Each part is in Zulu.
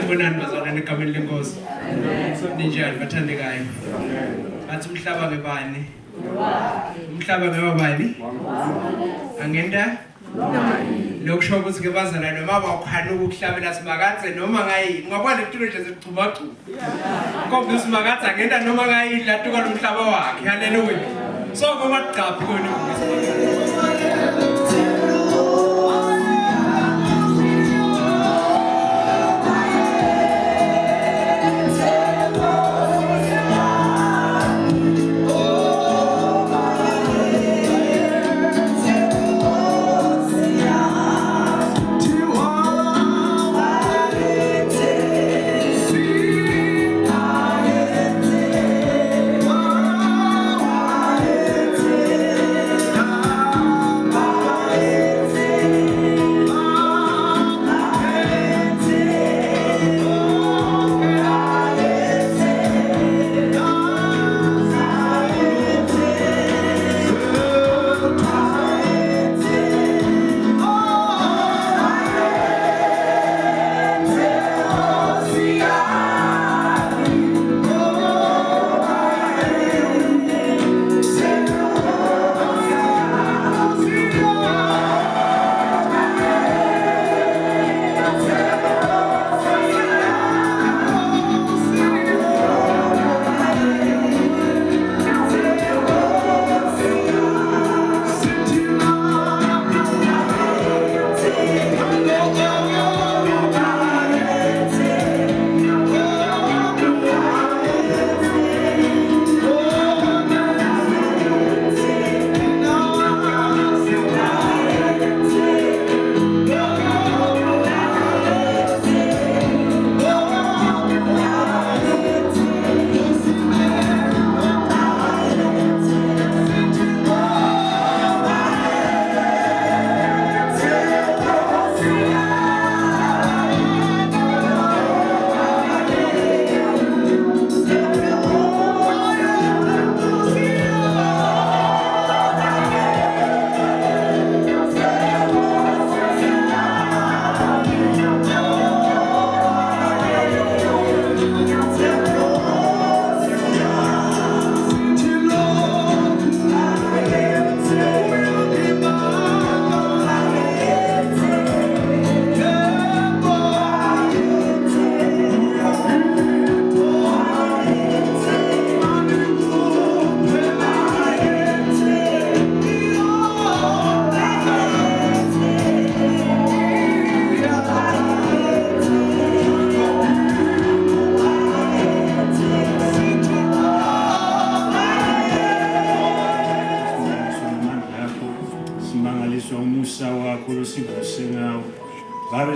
Sanibonani bazalwane egameni lenkosi. Ninjani bathandekayo? Bathi umhlaba ngebani? Umhlaba ngebani? Angenda? Lokusho ukuthi ke bazalwane noma bawukhana ukuhlabela simakathe noma ngayini. Ngabona itulo nje zigcuma-gcuma. Kodwa usimakathe angenda noma ngayini latuka lomhlaba wakhe. Haleluya. So ngoba gqaphi kona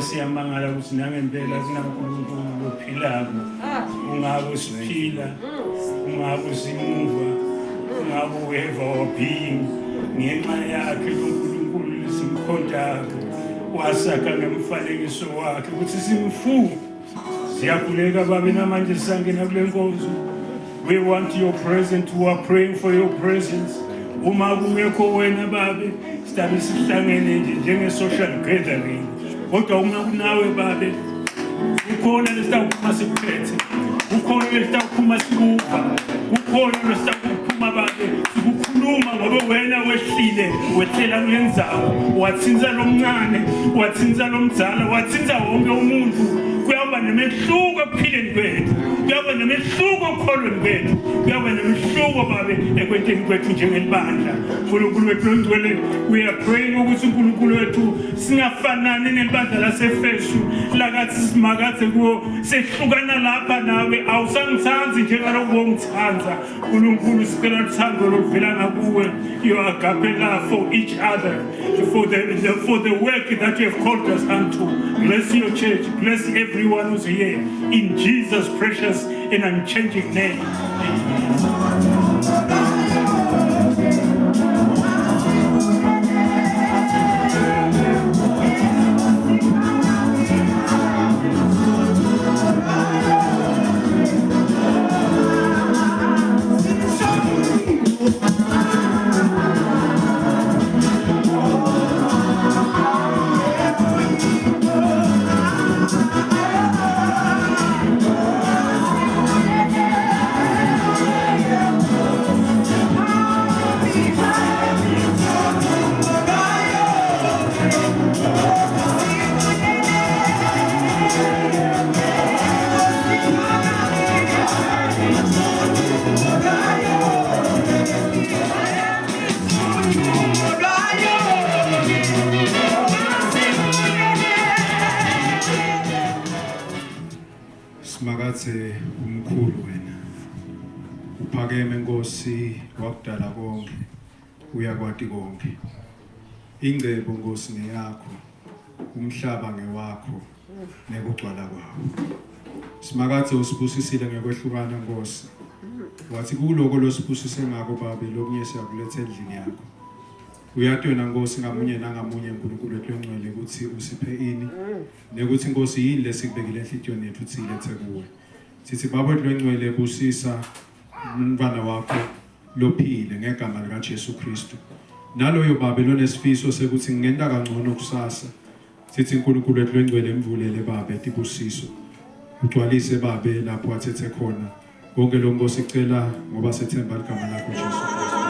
siyamangala ukuthi nangempela sinankulunkulu ophilayo ungabe siphila ungabe simuva ungabe weva wabeing ngenxa yakhe lonkulunkulu simkhondayo wasakha ngemfanekiso wakhe ukuthi simfu siyakhuleka babe namanje sisangena kule nkonzo. We want your presence. We are praying for your presence. Uma kungekho wena babe sidabe sihlangene nje njenge-social gathering. Kodwa uma kunawe babe ukhona lesitawuphuma sikuphethe, ukhona lesitawuphuma sikuva, ukhona lesitawuphuma babe sikukhuluma ngoba wena wehlile wehlela kulenzawo wathinza lomncane wathinza lomdzala wathinza wonke umuntu. Kuyaba nemehluko ekuphileni kwethu, kuyaba nemehluko ekukholweni kwethu, kuyaba nemehluko babe ekwenteni kwethu njengelibandla. uNkulunkulu wethu ongcwele, we are praying ukuthi uNkulunkulu wethu singafanani nelibandla laseFesu lakathi simakathe kuwo sehlukana lapha nawe awusangithanzi njengalokho wongithanza. uNkulunkulu sicela uthando lokuvela ngakuwe, your agape love for each other, for the work that you have called us unto. Bless your church, bless everyone who's here in Jesus' precious and unchanging name. Simakathe umkhulu wena. Uphakeme Nkosi wakudala konke. Uyakwati konke. Ingcebo Nkosi ngeyakho. Umhlaba ngewakho nekugcwala kwawo. Simakathe usibusisile ngekwehlukana Nkosi. Wathi kuloko losibusise ngako babe lokunye siyakuletha endlini yakho. Uyatwena Nkosi ngamunye nangamunye uNkulunkulu ehlongcwele ukuthi usiphe ini nekuthi Nkosi yini lesikubekile enhlitiyweni yethu silethe kuwe. Sithi baba ehlongcwele busisa umntwana wakho lophile ngegama lika Jesu Kristu. Naloyo babe lonesifiso sekuthi ngenta kangcono kusasa. Sithi uNkulunkulu ehlongcwele emvulele babe tibusiso. Ugcwalise babe lapho athethe khona. Konke lo Nkosi sicela ngoba sethemba igama lakho Jesu Kristu.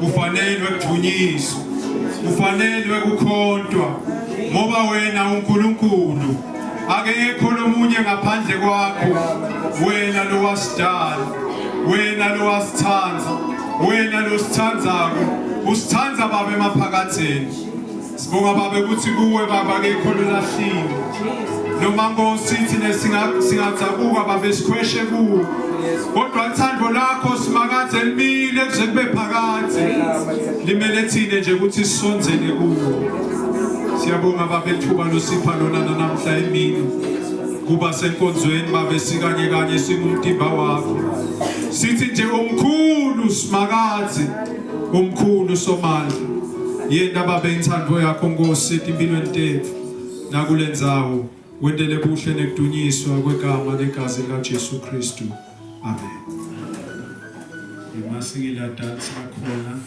Ufanele ukuthunyiswa, ufanele ukukhontwa ngoba wena uNkulunkulu akekho nomunye ngaphandle kwakho. Wena lo wasidala, wena lo wasithanza, wena lo sithanzako, usithanza baba emaphakatheni. Sibonga baba ukuthi kuwe baba akekho lolahliwe. Noma Nkosi thina singathabuka baba sikhweshe kuwe. Kodwa uthando lakho Simakathe limile kuze kube phakathi. Limele thine nje ukuthi sisonzele kuwe. Siyabonga baba ithuba losipha lona namhla emini. Kuba senkonzweni baba sikanye kanye singumtimba wakho. Sithi nje omkhulu Simakathe, omkhulu somandla. Yena baba inthando yakho Nkosi empilweni tethu nakulendzawo. Wendele buhle nekudunyiswa kwegama legazi lika Jesu Kristu. Amen. Imasingila dance lakhona,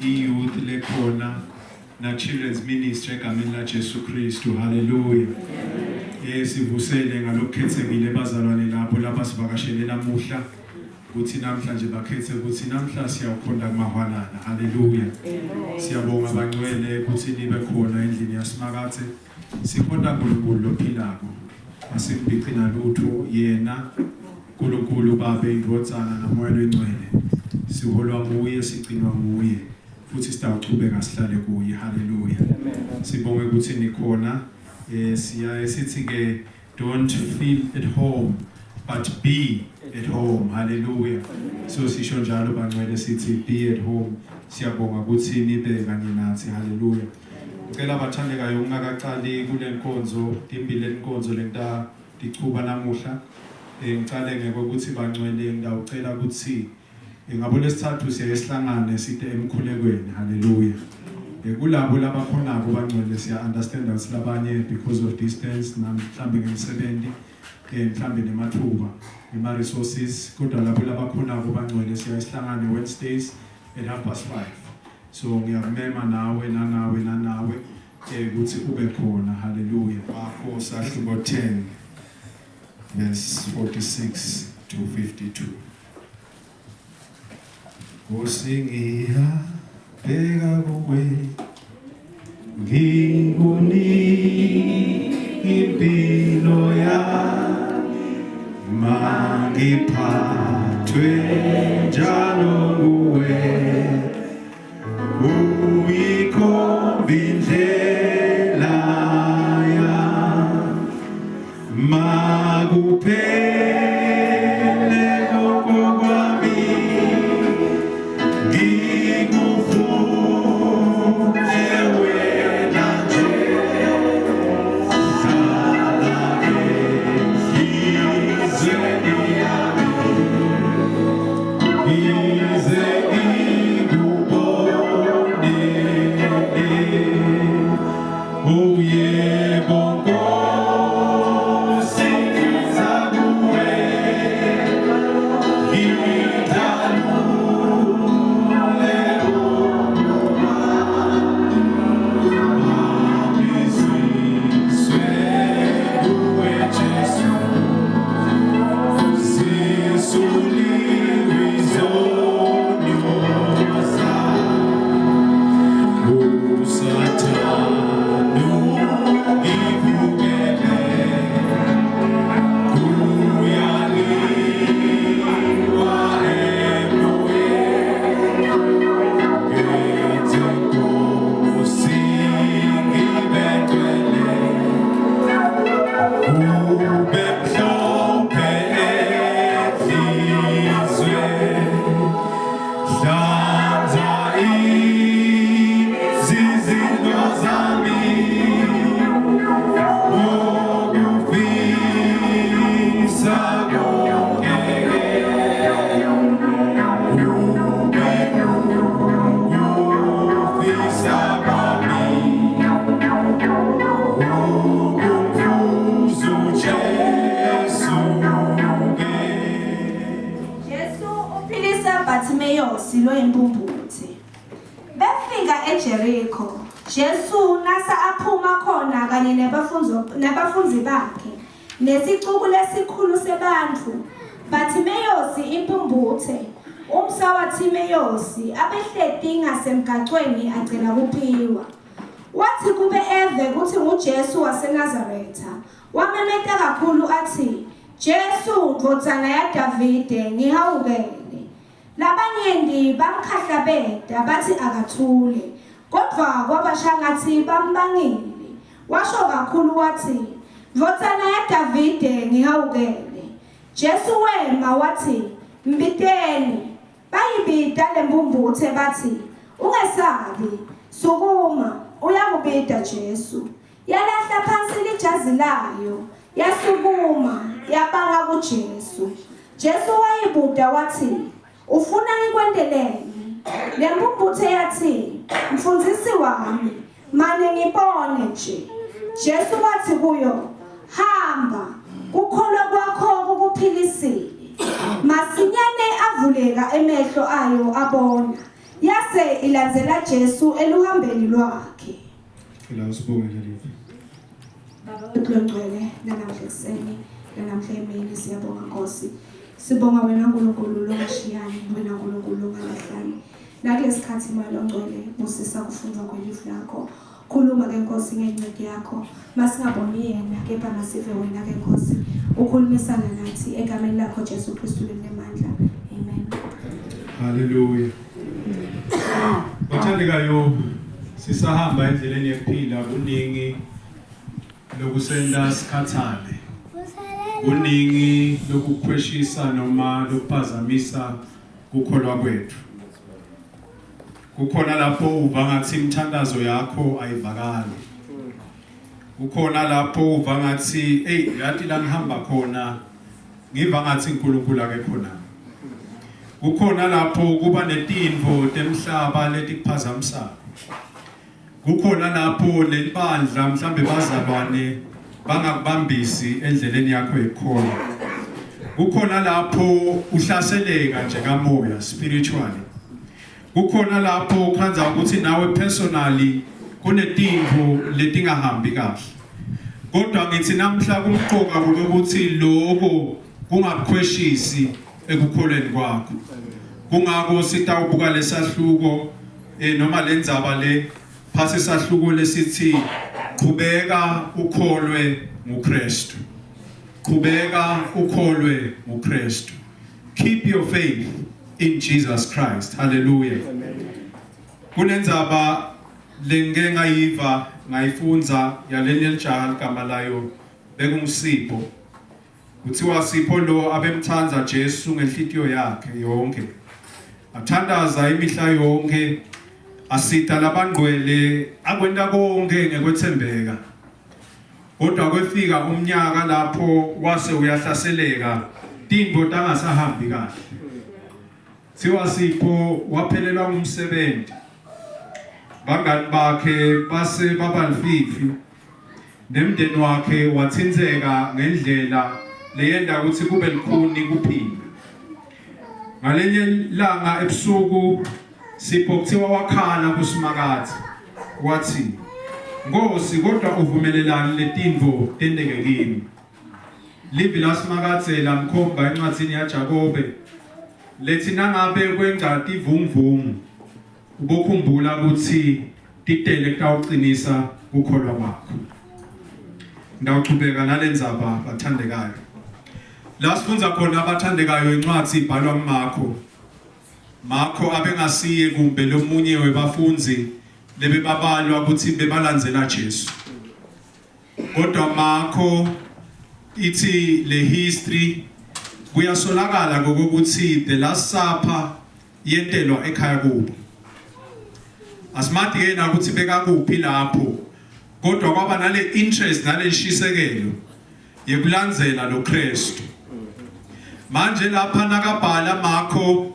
i-youth lekhona, na children's ministry egameni la Jesu Kristu. Hallelujah. Sivusele ngalokukhethekile bazalwane lapho lapha sivakashele namuhla. Kuthi namhlanje bakhethe ukuthi namhla siyawukhonda kumahwanana. Hallelujah. Siyabonga abangcwele ukuthi nibe khona endlini yaSimakathe. Sikhonda uNkulunkulu lophilako. Asibhicina lutho yena uNkulunkulu baba indvodzana nomoya lwengcwele. Siholwa nguye, sigcinwa nguye. Futhi sitawuchubeka sihlale kuye. Hallelujah. Sibonge ukuthi nikhona. Siyaye sithi ke don't feel at home but be at home. Hallelujah. So sisho njalo bangcwele sithi be at home. Siyabonga ukuthi nibe kanye nathi. Hallelujah. Ngicela abathandekayo ungakaqali kule nkonzo, timbile inkonzo lenta dichuba namuhla. ngicale ngeke ukuthi bangcwele ngidawucela ukuthi ngabo lesithathu siyesihlangane side emkhulekweni. Hallelujah. Kulabo labakhona kubangcwele siya understand ukuthi labanye because of distance mhlambe ngemisebenzi mhlambe nemathuba ema resources kodwa labo labakhona kubangcwele siya isihlangane Wednesdays at 5:30. So ngiyamema nawe ukuthi ube khona. Hallelujah. Akho sahluko 10 verse 46 to 52. Kusingiya beka kuwe ngiboni impilo ya mangiphathwe njalo kuwe uyikhomba indlela ya makuphele lokho kwami ngikufune wena nje hlala enhlizweni yami ngize ngikubone yebo Nkosi ngizakuwe ngidalule ngizwiswe kuwe Jesu sisuliwe izonyo zami usathane ngivukele kuyaliwa emoyeni ngithi Nkosi ngibetwele ube mhlophe enhlizweni hlanza izizinto zami ukufisa konke ukufisa kwami ukumfuza uJesu-ke. Jesu uphilisa Bartimaeus loyimpumbuthi. Befika eJericho, Jesu nasa aphuma khona kanye nabafunzi bakhe nesixuku lesikhulu sebantu. Bartimaeus impumbuthe, umsa waTimaeus abehleti ngasemgaqweni acela kuphiwa. Wathi kube eve kuthi nguJesu waseNazaretha, wamemeta kakhulu athi, Jesu ndodana yaDavide ngihawukele. Labanyenti bamkhahlabeda bathi akathule, kodwa kwabasha ngathi bambangile. Washo kakhulu wathi, ndodana yaDavide ngihawukele. Jesu wema wathi, mbiteni. Bayibida lempumbuthe bathi, ungesabi, sukuma, uyakubida Jesu. Yalahla phansi lijazi layo, yasukuma, yabanga kuJesu. Jesu wayibuda wathi, ufuna ngikwendeleni? Lempumbuthe yathi, mfundisi wami, mane ngibone nje. Jesu wathi kuyo, hamba, kukholwa kwakho kukuphilisile. Masinyane avuleka emehlo ayo abona. Yase ilandzela Jesu eluhambeni lwakhe. Phela usibonge lelive. Baba wethu ongcwele, namhla ekseni, namhla emini siyabonga Nkosi. Sibonga wena uNkulunkulu longashiyani, wena uNkulunkulu ongalahlani. Nakulesikhathi imali ongcwele busisa kufundwa kwelifu lakho. Khuluma ke Nkosi ngencwadi yakho. Masingaboni yena kepha masive wena ke Nkosi. Ukhulumisana nathi egameni lakho Jesu Kristu lemandla. Amen. Hallelujah. Bathandekayo sisahamba endleleni yokuphila kuningi lokusenda sikhathale. Kuningi lokukhweshisa noma lokuphazamisa ukukholwa kwethu. Kukhona lapho uva ngathi imithandazo yakho ayivakali. Kukhona lapho uva ngathi yathi la ngihamba khona ngiva ngathi uNkulunkulu akekho nami. Kukhona lapho kuba netinvo temhlaba letikuphazamisayo. Kukhona lapho lebandla mhlambe bazalwane bangakubambisi endleleni yakho ekhona. Kukhona lapho uhlaseleka nje kamoya spiritually. Kukhona lapho ukhanza ukuthi nawe personally kunetinvo letingahambi kahle. Kodwa ngithi namhla kumqoka ukuthi lokho kungakukhweshisi ekukholweni kwakho. Kungako sitawubuka lesahluko noma lendzaba le phasi sahluko lesithi qhubeka ukholwe nguKristu. Qhubeka ukholwe nguKristu. Keep your faith in Jesus Christ. Hallelujah. Kunendzaba lenge ngayiva ngayifunza yaleli lijaha ligama layo bekungusipho. Kuthiwa Sipho lo abemthanza Jesu ngenhlitiyo yakhe yonke. Athandaza imihla yonke, asita labangcwele akwenta konke ngekwethembeka. Kodwa kwefika umnyaka lapho wase uyahlaseleka, tinto tangasahambi kahle. Kuthiwa Sipho waphelelwa ngumsebenzi. Bangani bakhe base babalfifi. Nemndeni wakhe wathinzeka ngendlela leyenda ukuthi kube likhuni kuphila. Ngalenye langa ebusuku Sipho kuthiwa wakhala kuSimakathi wathi, Nkosi kodwa uvumelelani letinvo tendeke kimi. Livi laSimakathi lamkhomba encwadzini yaJakobe lethi nangabe kwengcati ivunguvungu ubokhumbula ukuthi titele kutawuqinisa ukholwa kwakho. Ndawuchubeka nalendzaba bathandekayo. La sifunza khona abathandekayo incwadi ibhalwa nguMarko. Marko abengasiye kumbe lomunye webafunzi lebebabalwa ukuthi bebalandzela Jesu. Kodwa Marko ithi le history kuyasolakala ngokuthi the last supper yentelwa ekhaya kubo. Asimathi ke na ukuthi beka kuphi lapho. Kodwa kwaba nale interest nale nshisekelo yekulandzela lo Kristu. Manje lapha nakabhala Marko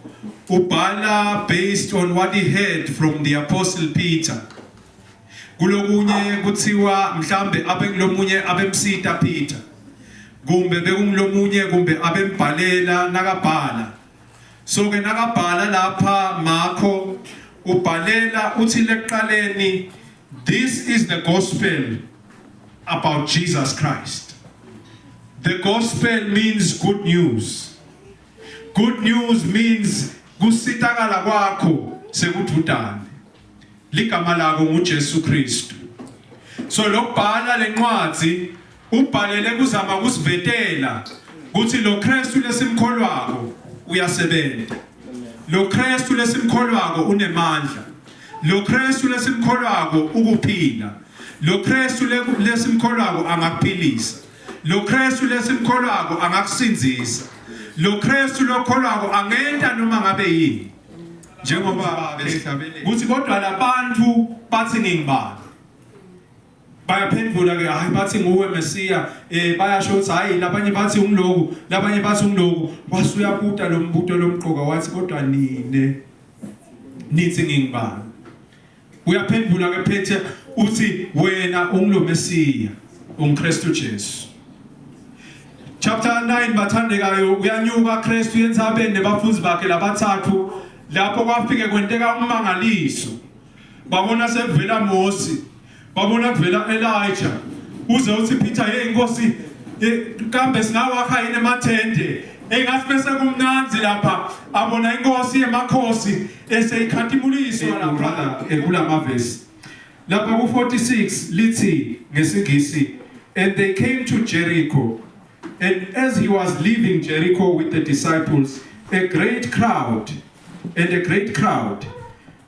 ubhala based on what he heard from the apostle Peter. Kulokunye kuthiwa mhlambe abengilomunye abemsita Peter. Kumbe bekungilomunye kumbe abembhalela nakabhala. So ke nakabhala lapha Marko ubhalela uthi leqaleni, this is the gospel about Jesus Christ. The gospel means good news. Good news means kusitakala kwakho sekutudane. Ligama lako nguJesu Kristu. So lokubhala lencwadi ubhalele kuzama kusivetela ukuthi lo Kristu lesimkholwako uyasebenza. Lo Kristu lesimkholwako unemandla. Lo Kristu lesimkholwako ukuphila. Lo Kristu lesimkholwako angakuphilisa. Lo Kristu lesimkholwako angakusinzisa. Lo Kristu lokholwako angenta noma ngabe yini. Njengoba besihlabele. Kuthi kodwa labantu bathi ngingibani. Bayaphendula ke hayi bathi nguwe Mesiya, bayasho ukuthi hayi labanye bathi ungiloko, labanye bathi ungiloko. Wasuyabuta lo mbuto lomqoka wathi kodwa nithi ngingibani. Uyaphendula ke phethe uthi wena ungilo Mesiya, uNkristu Jesu. Chapter 9 bathandekayo uyanyuka Kristu yentsabeni nebafundi bakhe labathathu lapho kwafike kwenteka umangaliso. Babona sevela Mose, babona kuvela Elijah. Uze uthi Peter hey Nkosi kambe singawakha yini emathende. Engasi bese kumnanzi lapha abona inkosi yemakhosi eseyikhantimuliswa lapha kulama verse. Lapha ku46 lithi ngesingisi, and they came to Jericho. And as he was leaving Jericho with the disciples, a great crowd,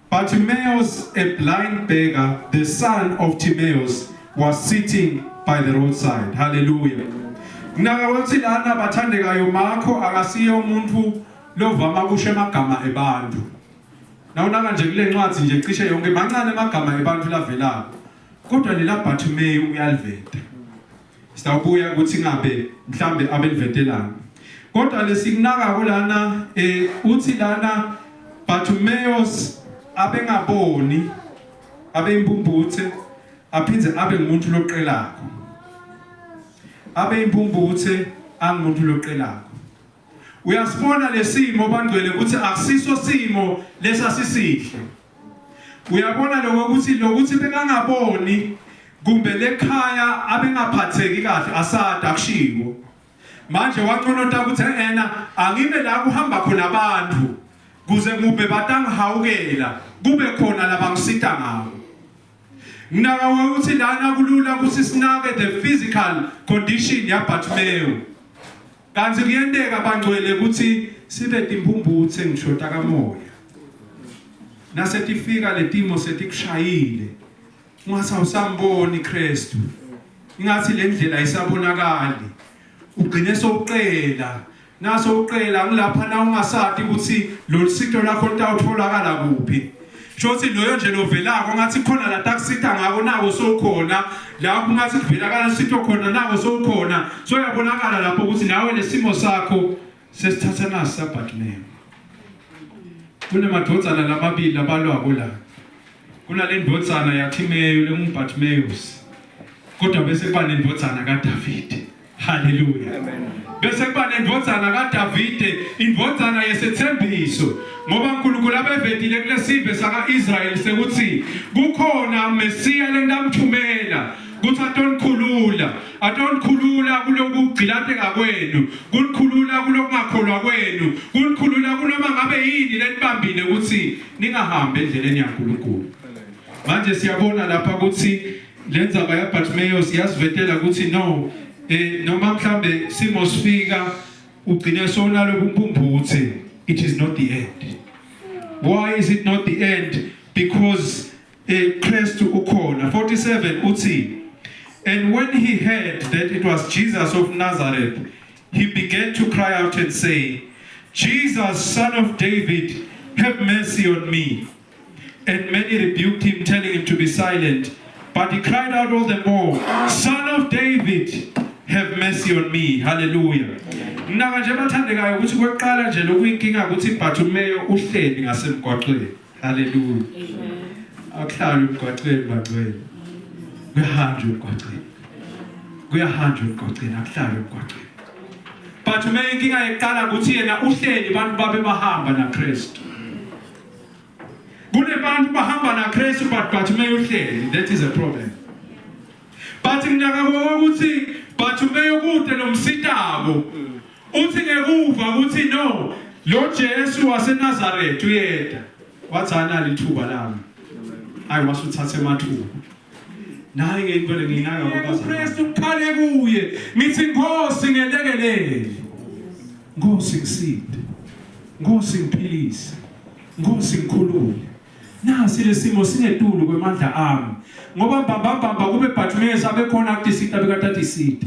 Bartimaeus, a blind beggar, the son of Timaeus, was sitting by the roadside. Hallelujah. Ngakwathi lana bathandekayo Marko akasiyo umuntu lovama kusho amagama ebantu. Nawunaka nje kule ncwadi nje cishe yonke mancane amagama ebantu lavelayo. Kodwa lela Bartimaeus uyaliveta. Sitawubuya ukuthi ngabe mhlambe abelivetelana. kodwa lesikunaka lana uthi lana Bartimaeus abengaboni abempumbuthe aphindze abe umuntu loqelako abempumbuthe angumuntu loqelako uyasibona lesimo bangcwele ukuthi akusiso simo lesasisihle uyabona lokuthi bekangaboni kumbe lekhaya abengaphatheki kahle asada akushiwo manje waqonota ukuthi angibe la kuhamba khona abantu kuze kube batangihawukela kube khona labangisita ngabo nginaka ukuthi lana kulula ukuthi sinake the physical condition ya Bartimaeus kanti kuyenteka bangcwele ukuthi sibe timpumbuthe ngishota kamoya nasetifika letimo setikushayile ungasawusamboni Kristu ingathi le ndlela ayisabonakali ugcine sowuqela naso uqela ngilapha na ungasati ukuthi lo sito lakho litawutholakala kuphi shothi loyo nje lovelako ngathi khona la takusita ngako nawo sokhona lapho ngathi kuvelakala sito khona nawo sokhona so yabonakala lapho ukuthi nawe lesimo sakho sesithatha nasi saBartimaeus kunemadvodzana lamabili labalwako la kunale ndodzana yaTimeyu lenguBartimaeus kodwa bese kuba nendodzana kaDavid haleluya bese kuba nendodzana kaDavid indodzana yesethembiso ngoba uNkulunkulu abevedile kulesive sakaIsrael sekuthi kukhona uMesiya lengamthumela kuthi atonkhulula kulokugcilateka kwenu kunikhulula kulokungakholwa kwenu kunikhulula kunoma ngabe yini lenibambile ukuthi ningahambe endleleni yaNkulunkulu manje siyabona lapha ukuthi lenza baya Bartimaeus yasivetela ukuthi no noma mhlambe simo sifika ugcine sonalo kumpumbuthe it is not the end why is it not the end because Christ ukhona 47 uthi and when he heard that it was Jesus of Nazareth he began to cry out and say Jesus son of David have mercy on me and many rebuked him telling him to be silent but he cried out all the more son of David have mercy on me hallelujah mina nje bathandekayo ukuthi kweqala nje lokuyinkinga ukuthi Bartimaeus uhleli ngasemgwaqweni hallelujah akuhlala emgwaqweni bagcwele kuyahanjwa emgwaqweni akuhlala emgwaqweni Bartimaeus inkinga yeqala ukuthi yena uhleli abantu babe bahamba naKristu kunebantu bahamba naKristu but Bartimaeus uhleli that is a problem but nginaka ukuthi Bartimaeus kude nomsitabo uthi ngekuva ukuthi no lo Jesu waseNazaretha uyeda wathana lithuba lami hayi wasuthathe emathuba naye ngempela nginaka ngoba uKristu ukhale kuye ngithi Nkosi ngelekelele Nkosi ngisinde Nkosi ngiphilise Nkosi ngikhulule nasi lesimo singetulu kwemandla ami ngoba mbamba kube Bartimaeus abekhona kutisita bekathatha isita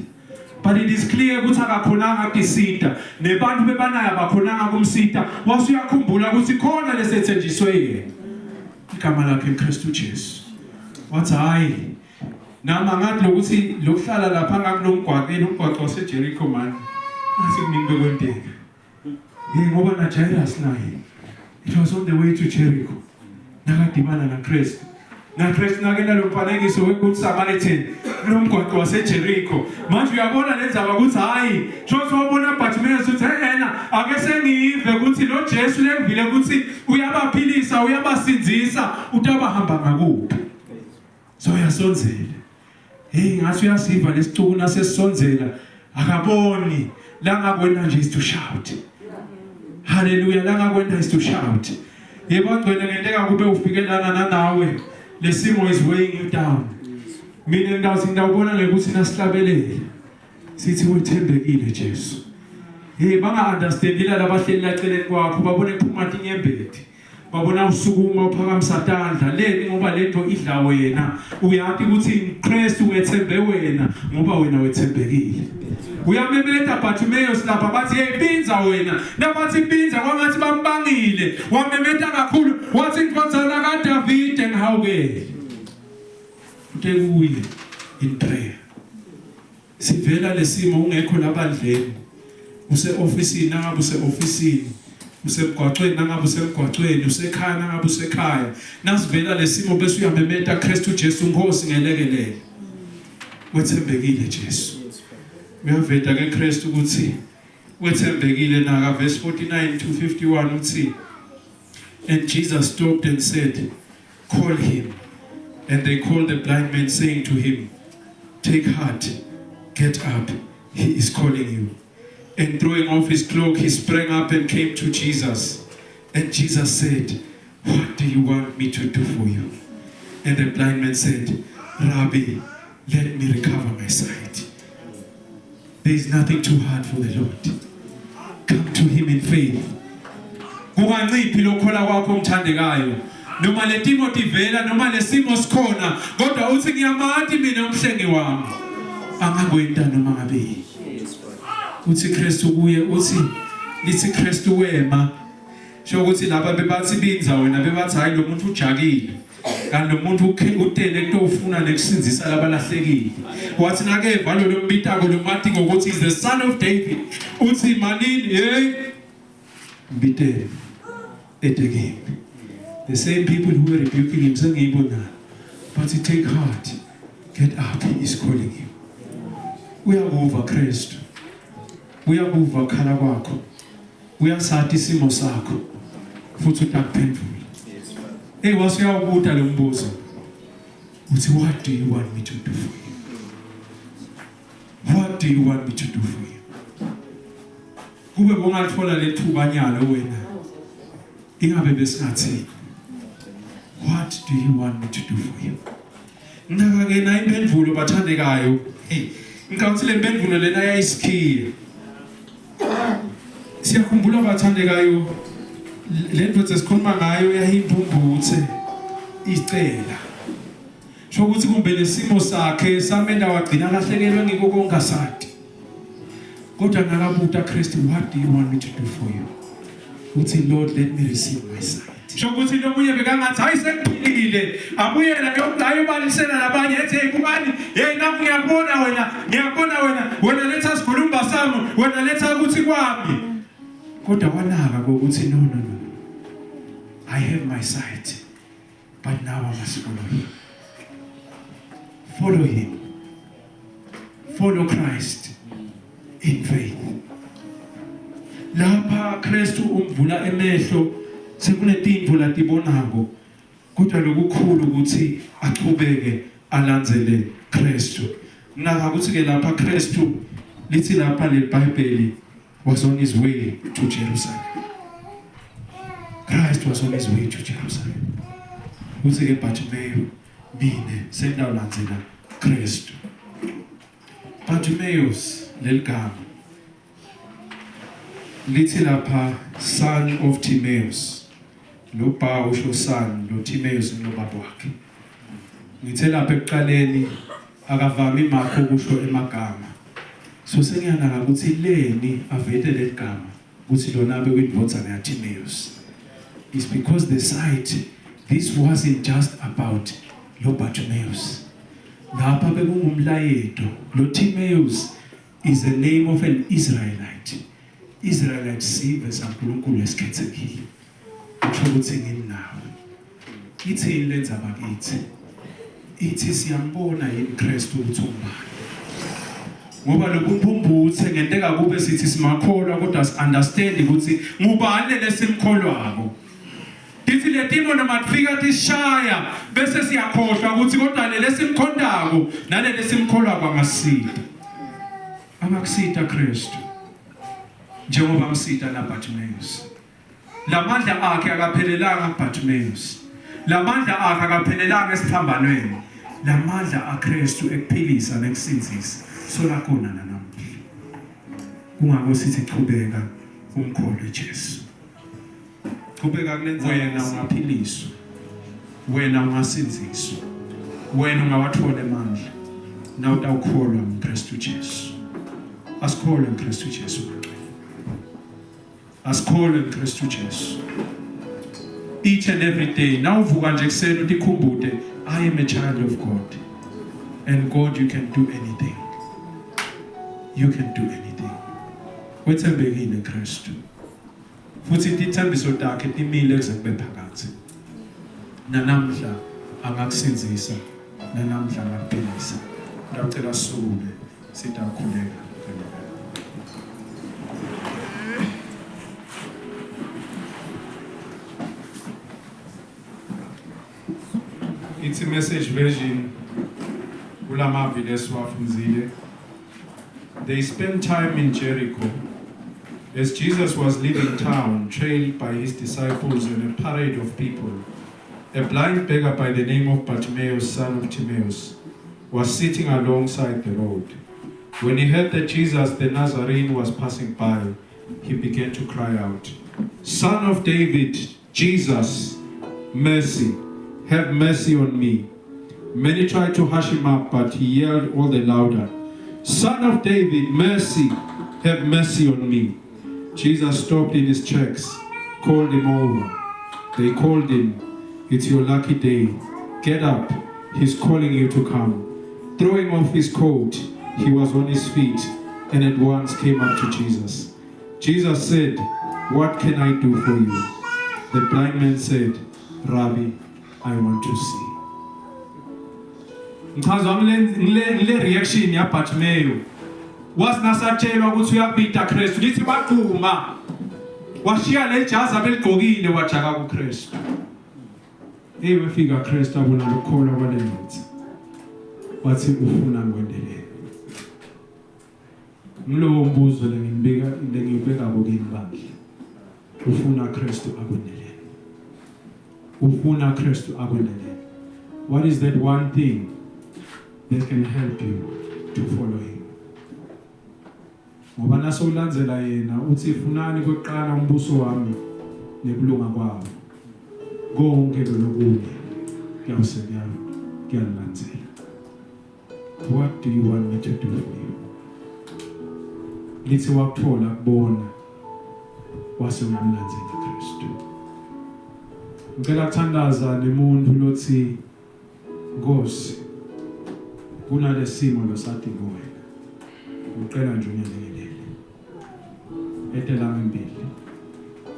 but it is clear ukuthi akakhonanga kutisita nebantu bebanaya abakhonanga kumsita wasuyakhumbula ukuthi khona lesethenjiswe yena igama lakhe uKristu Jesu wathi hayi nama ngathi lokuthi lokuhlala lapha ngakulomgwaqeni umgwaqo waseJericho man asikuningi bekwenteka ngoba na Jairus naye it was on the way to Jericho nakadibana naKristu nakena lo mfanekiso weGood Samaritan nomgwaqo waseJericho manje uyabona lenzaba ukuthi hayi shothi wabona Bartimaeus uthi ake sengive ukuthi lo Jesu lengivile ukuthi uyabaphilisa uyabasinzisa utabahamba ngakuphi so yasonzela ngathi uyasiva lesicukulu nasesonzela akaboni la ngakwenda nje is to shout hallelujah la ngakwenda is to shout yebo ngcwele ngenteka kube ufikelana nanawe lesimo is weighing you down mina ngawubona ngekuthi nasihlabelele sithi wethembekile Jesu banga understandila labahleli laceleni kwakho babone kuphuma inyembeti babona usukuma uphakamisa tandla leni ngoba lento idla wena uyathi ukuthi Kristu wethembe wena ngoba wena wethembekile uyamemeta Bartimaeus lapha bathi pinza wena nabathi pinza kwangathi bambangile wamemeta kakhulu wathi inkonzana kaDavid ngihawukele kuye in prayer sivela lesimo ungekho labadleni use-ofisini nangabe use-ofisini, usemgwaqweni nangabe usemgwaqweni, usekhaya nangabe usekhaya, nasivela lesimo bese uyamemeta Kristu Jesu Nkosi ngelekelele. Wethembekile Jesu. Uyaveta ke Kristu ukuthi wethembekile naka verse 49 to 51 uthi, and Jesus stopped and said, call him. And they called the blind man, saying to him, take heart, get up, he is calling you. And throwing off his cloak, he sprang up and came to Jesus. And Jesus said, what do you want me to do for you? And the blind man said, Rabbi, let me recover my sight. There is nothing too hard for the Lord. Come to him in faith. Kunganciphi lokhola kwakho umthandekayo. Noma le Timothy vela noma lesimo sikhona, kodwa uthi ngiyamathi mina umhlengi wami. Angakwenta noma ngabe. Uthi Kristu kuye uthi lithi Kristu wema. Sho ukuthi laba bebathi binza wena bebathi hayi lo muntu ujakile. Kanti lo muntu utele kutofuna nekusinzisa labalahlekile. Wathi nakeva lo mbitako lo mathi ngokuthi is the son of David. Uthi manini hey mbitele etegeni. The same people who were rebuking him saying, but he take heart, get up, he is calling you. We are over Christ. We are over khala kwakho. We are sathi simo sakho. Futhi utakuphendula. Hey, wasiyabuta lo mbuzo. Uthi what do you want me to do for you? What do you want me to do for you? Kube bongathola lethubanyalo wena. Ingabe besingathi what do you want me to do for you? Ndaka ke na impendulo bathandekayo. Ngicabanga le impendulo lena yayisikhiye. Siyakhumbula bathandekayo lento sesikhuluma ngayo yayimpumbuthe icela. Sho ukuthi kumbe lesimo sakhe samenda wagcina lahlekelwe ngiko kongasadi. Kodwa ngakabuta Kristu, what do you want me to do for you? Uthi Lord, let me receive my sight. Shokuthi lo munye bekangathi hayi sekuphilile abuyela ayobalisela labanye ethi hey kubani hey naku ngiyabona wena letha sikhuluma sami wena letha ukuthi kwami kodwa wanaka ukuthi no I have my sight but now I must follow him follow Christ in faith. Lapha Kristu umvula emehlo sekunetinto latibonako kodwa lokukhulu ukuthi aqhubeke alandzele Kristu. Ngaka ukuthi ke lapha Kristu lithi lapha le Bible was on his way to Jerusalem. Christ was on his way to Jerusalem. Uthi ke Bartimaeus mine sendalandzela Kristu. Bartimaeus leligama lithi lapha son of Timaeus. Lo ba usho son lo Timaeus no baba wakhe. Ngithe lapha ekuqaleni akavami makho kusho emagama. So sengiyanaka ukuthi leni avete leligama ukuthi lona bekwindvodza ya Timaeus. It's because the sight, this wasn't just about lo Bartimaeus. Lapha bekungumlayeto. Lo Timaeus is the name of an Israelite. Israelite sive sankulunkulu esikhethekile. Kusho ukuthi ngini nawe. Ithi lenza bakithi. Ithi siyambona yini Kristu ukuthi ubani. Ngoba lokumphumbuthe ngenteka kube sithi simakholwa kodwa understand ukuthi ngubani lesimkholwako. Dithi letimo noma kufika tishaya bese siyakhohlwa ukuthi kodwa lesimkhondako nale lesimkholwa kwamasida. Amakusida Kristu. Njengoba amsida la Bartimaeus. Lamandla akhe akaphelelanga Bartimaeus. Lamandla akhe akaphelelanga esiphambanweni. Lamandla aKristu ekuphilisa nekusinzisa. Sola khona namhla. Kungako sithi chubeka umkholwe Jesu. Chubeka kulenza wena ungaphiliswa. Wena ungasinziswa. Wena ungawathola amandla. Na utawukholwa uKristu Jesu. Asikholwe uKristu Jesu. Asikholwe uKristu Jesu. Each and every day now uvuka nje kuseni utikhumbude I am a child of God. And God, you can do anything. You can do anything. wethembekile Kristu futhi ithembiso takhe timile kuze kube phakathi nanamhla angakusindisa nanamhla angakuphilisa ngiyacela sisuke sitakhuleka. It's a message version. Ulamavi leswafunzile. They spent time in Jericho. As Jesus was leaving town, trailed by his disciples and a parade of people, a blind beggar by the name of Bartimaeus, son of Timaeus, was sitting alongside the road. When he heard that Jesus the Nazarene was passing by, he began to cry out, "Son of David, Jesus, mercy, have mercy on me." Many tried to hush him up, but he yelled all the louder, "Son of David, mercy, have mercy on me." Jesus stopped in his tracks, called him over. They called him, "It's your lucky day. Get up, he's calling you to come." Throwing off his coat, he was on his feet and at once came up to Jesus. Jesus said, "What can I do for you?" The blind man said, "Rabbi, I want to see." Ngichazwa ngile reaction ya Bartimaeus. Wasinasatshelwa ukuthi uyapita Kristu lithi baqhuma. Washiya le jazi abeligqokile wajaka kuKristu. Ebefika Kristu abona lokholwa kwalelothi. Wathi ufuna ngwendeleni. Ngilowo mbuzo lengibeka kokini bandla. Ufuna Kristu akwendeleni. Ufuna Kristu akwendeleni. What is that one thing that can help you to follow him? Ngoba naso ulandzela yena uthi funani kweqala umbuso wami nekulunga kwawo. Konke lokunye kuyanilandzela. What do you want me to do for you? Lithi wakuthola kubona wase uyamlandzela Kristu. Ngicela kuthandaza nemuntu lothi Nkosi kunalesimo losadinga wena. Ngicela nje unyanzelele. Etela ngempilo.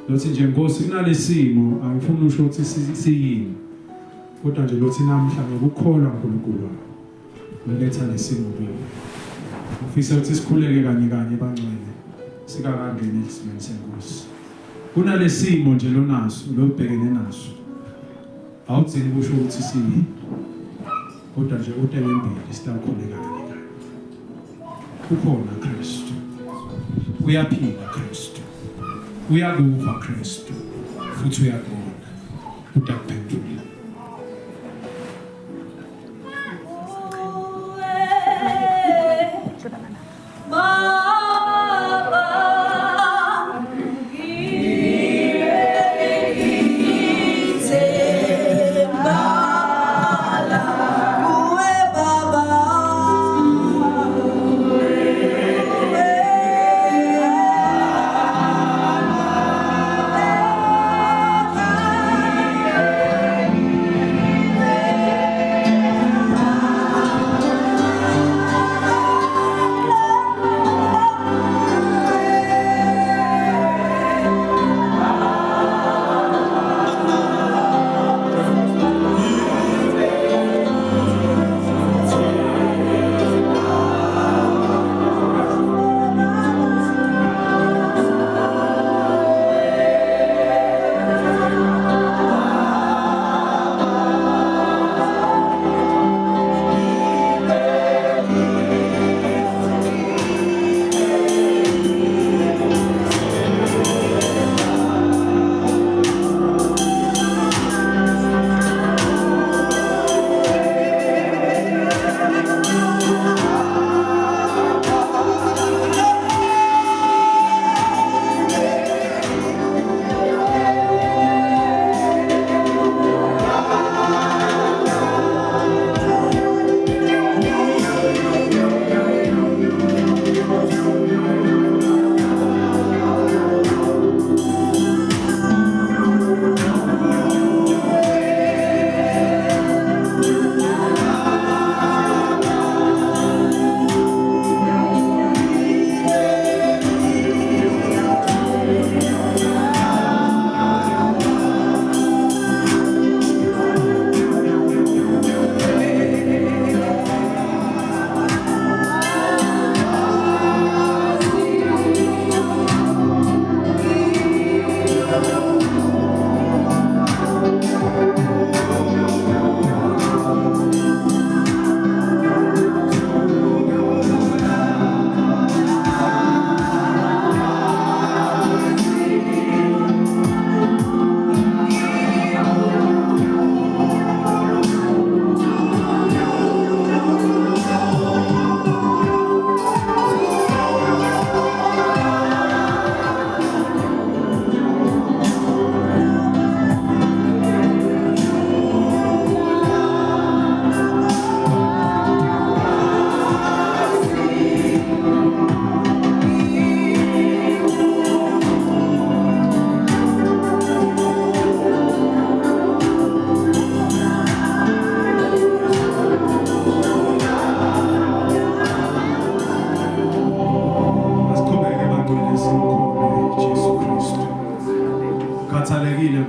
Lothi nje Nkosi kunalesimo angifuni usho ukuthi siyini. Kodwa nje lothi namhla ngokukholwa uNkulunkulu wakho. Letha lesimo kuwe. Ufisa ukuthi sikhuleke kanye bangcwele. Sikakangeni esimeni senkosi. Kunalesimo nje lonaso, lobhekene naso. Awudzini kusho ukuthi siyini. Kodwa nje utele impilo sitakhuleka kanye. Ukhona Kristu. Uyaphila Kristu. Uyakuva Kristu. Futhi uyakubona. Utakuphendula.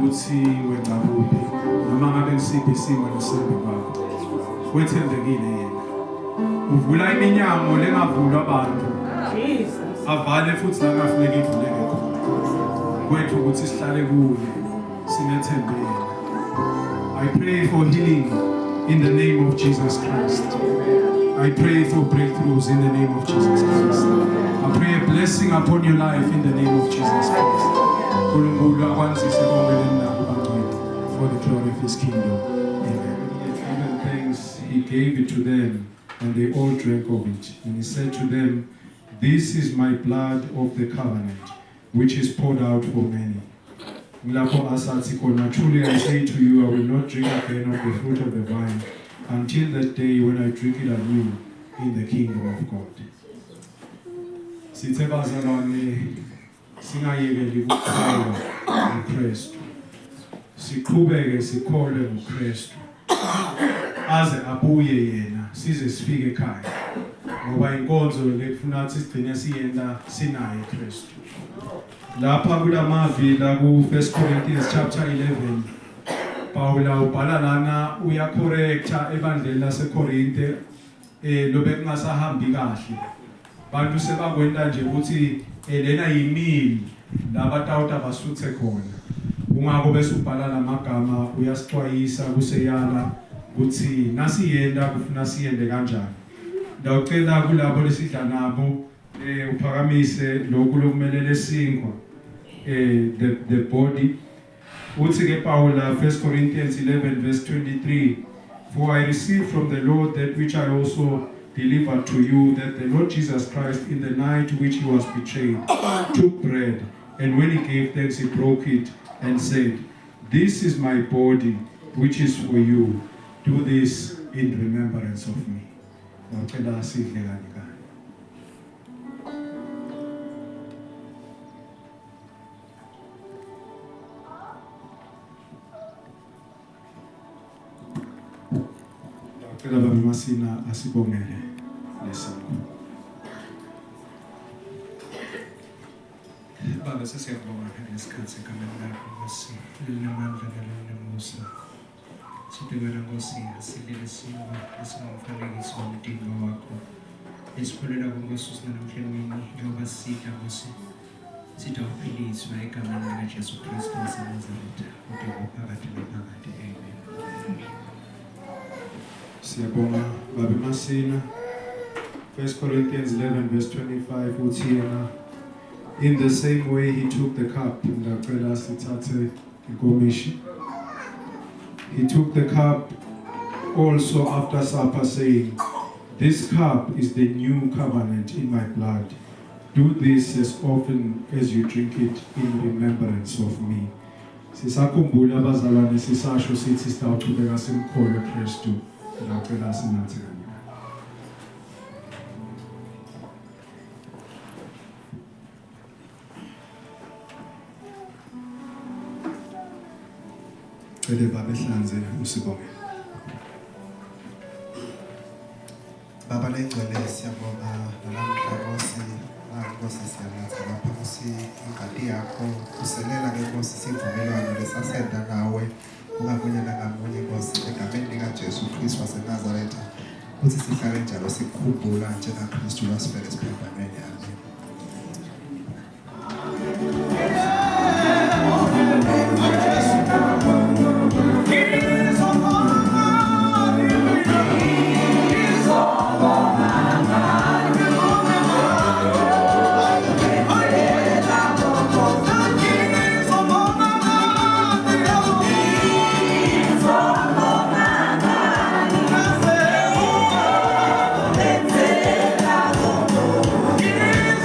ukuthi wenza kuphi noma ngabe ngisiphi isimo lesembe kwakho wethembekile yena uvula iminyango lengavulwa abantu avale futhi la ngafuneka ivuleke khona kwethu ukuthi sihlale kuye sinethembe yena. I pray for healing in the name of Jesus Christ. I pray for breakthroughs in the name of Jesus Christ. I pray a blessing upon your life in the name of Jesus Christ. For the glory of his kingdom. Amen. He had given thanks, he gave it to them, and they all drank of it. And he said to them, "This is my blood of the covenant, which is poured out for many." Truly I say to you, I will not drink again of the fruit of the vine until that day when I drink it anew in the kingdom of God. Sithe bazalwane singayekeli ukukholwa ngoKristu. Siqhubeke sikholwe ngoKristu. Aze abuye yena size sifike ekhaya. Ngoba inkonzo lekufuna ukuthi sigcine siyenda sinaye uKristu. Lapha kulamavi la ku 1 Corinthians chapter 11 Paula ubhala lana uya correcta ebandleni laseKorinte lobe kungasahambi kahle. Bantu sebakwenda nje ukuthi lena yimili labatawuta basuthe khona. Ungako bese ubhala lamagama uyasixwayisa kuseyala ukuthi nasiyenda kufuna siyende kanjani. Ndawucela kulabo lesidla nabo uphakamise lokhu lokumelele sinkwa the body. Uthi ke Paula 1 Corinthians 11 verse 23, "For I received from the Lord that which I also delivered to you, that the Lord Jesus Christ in the night which he was betrayed took bread, and when he gave thanks he broke it and said, 'This is my body which is for you. Do this in remembrance of me.'" Ngicela sidle kanye kanye. Ngicela Baba Masina asibongele lesimo. Baba sesiyabonga ngesikhathi egameni lakho Nkosi elinamandla nelinemusa. Sibhekela Nkosi asilele simo esingumfanekiso womdingo wakho. Esikholela kuNkosi usinamhlemini njengoba sidla Nkosi. Sitha uphiliswa egameni likaJesu Kristu waseNazaretha ude phakathi naphakathi. Amen. Siyabonga Baba Masina. 1 Corinthians 11 verse 25 uthi yena in the same way he took the cup. Ngicela sithathe inkomishi. He took the cup also after supper, saying, "This cup is the new covenant in my blood. Do this as often as you drink it in remembrance of me." Sisakhumbula abazalwane sisasho sithi sitawuqhubeka simkholwe uKristu. Ngicela sinathe. Cele Baba ehlanze usibonge. Baba lengcwele siyabonga namhla Nkosi siyalenza lapha Nkosi ingadi yakho uselela ke Nkosi sivumelwano lesasenda nawe ungakunye nangamunye Nkosi egameni likaJesu Kristu waseNazaretha uthi sihlale njalo sikukhumbula njengaKristu wasifela esiphambanweni. Amen. Yeah.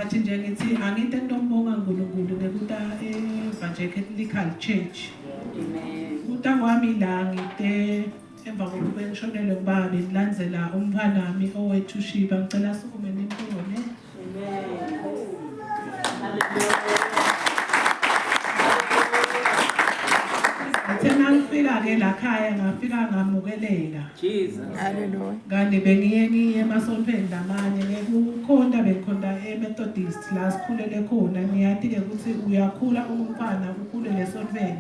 but nje ngithi angithi entombonga uNkulunkulu bekuta Evangelical Church. Kuta kwami la ngite emva kokuba ngishonelwe ubaba ngilandzela umfana wami owethu Shiba ngicela sukume nimpone. Thina ngifika ke la khaya ngafika ngamukeleka. Jesus. Hallelujah. Kanti bengiye emasontweni lamanye ngekukhonda bengikhonda eMethodist la sikhulele khona niyathi ke ukuthi uyakhula umfana ukhulele esontweni.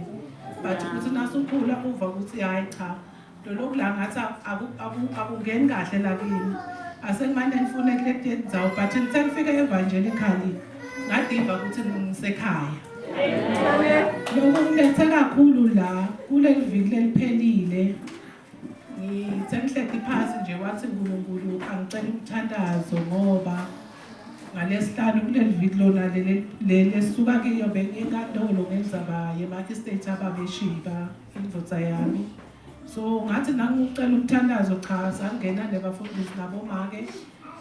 But kuthi nasukhula uva ukuthi hayi cha lokhu la ngathi akungeni kahle la kimi. Asekumane ngifune kule ndzawo but ngithe ngifike evangelical ngadiva ukuthi ngisekhaya. Lokho kungethe kakhulu la kule viki leliphelile ngithe ngihleli phansi nje wathi uNkulunkulu angicela umthandazo ngoba ngalesihlanu kuleli viki lona leli suka kiyo benginkantolo ngenzaba ye-magistrate ababeshiba indvodza yami. So ngathi nangucela umthandazo cha sangena nebafundisi nabo make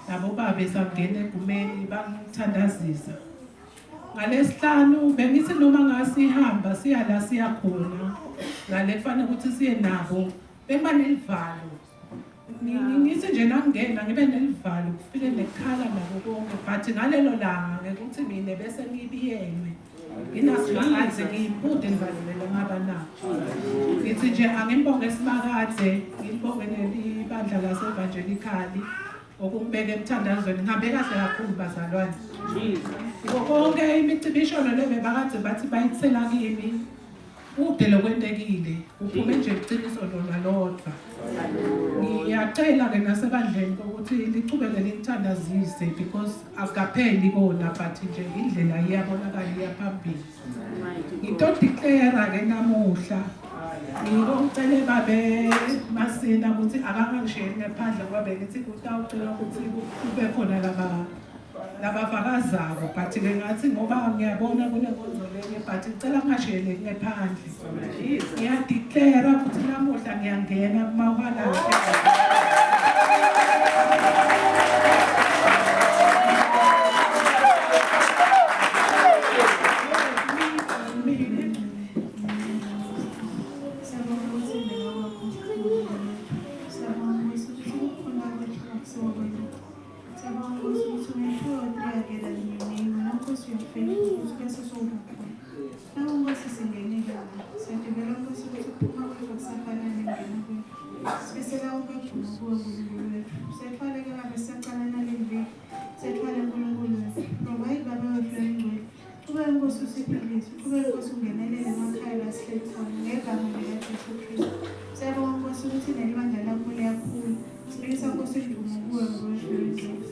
nabo babe sangena egumeni bangithandazisa. Ngalesihlanu bengithi noma ngasihamba siya la siya khona ngale kufanele ukuthi siye nabo bemanelivalo. Ngithi nje nangena ngibe nelivalo kufike nekhala nabo konke but ngalelo langa ngekuthi mina bese ngibiyelwe. Nginasingaze ngiyimpude engivalele ngaba nakho. Ngithi nje angimbonge Sibakade ngimbonge nebandla lase-Evangelical okungibeka emthandazweni ngihambe kahle kakhulu bazalwane. Konke imicibisho le bebakade bathi bayithela kimi ude lokwentekile uphume nje iqiniso lona lodwa. Ngiyacela ke nasebandleni ukuthi lichubele linthandazise because akapheli kona but nje indlela iyabonakala iyaphambili. Ngito declare ke namuhla ngicela babe Masina ukuthi akangangishiyeli ngaphandle kwabe ngithi kutawucela ukuthi kube khona labavakazako but ke ngathi ngoba ngiyabona kunenkonzo lenye but ngicela ngashiyele ngaphandle. Ngiyadeclare ukuthi namuhla ngiyangena kumawala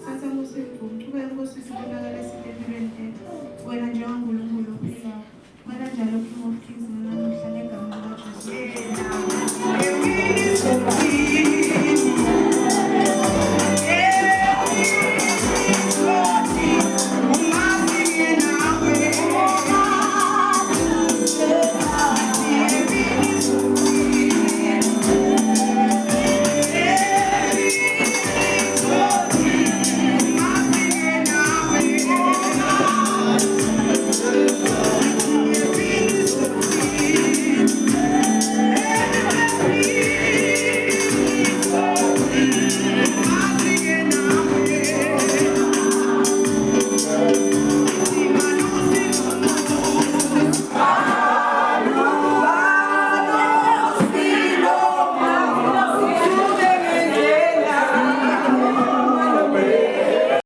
Saya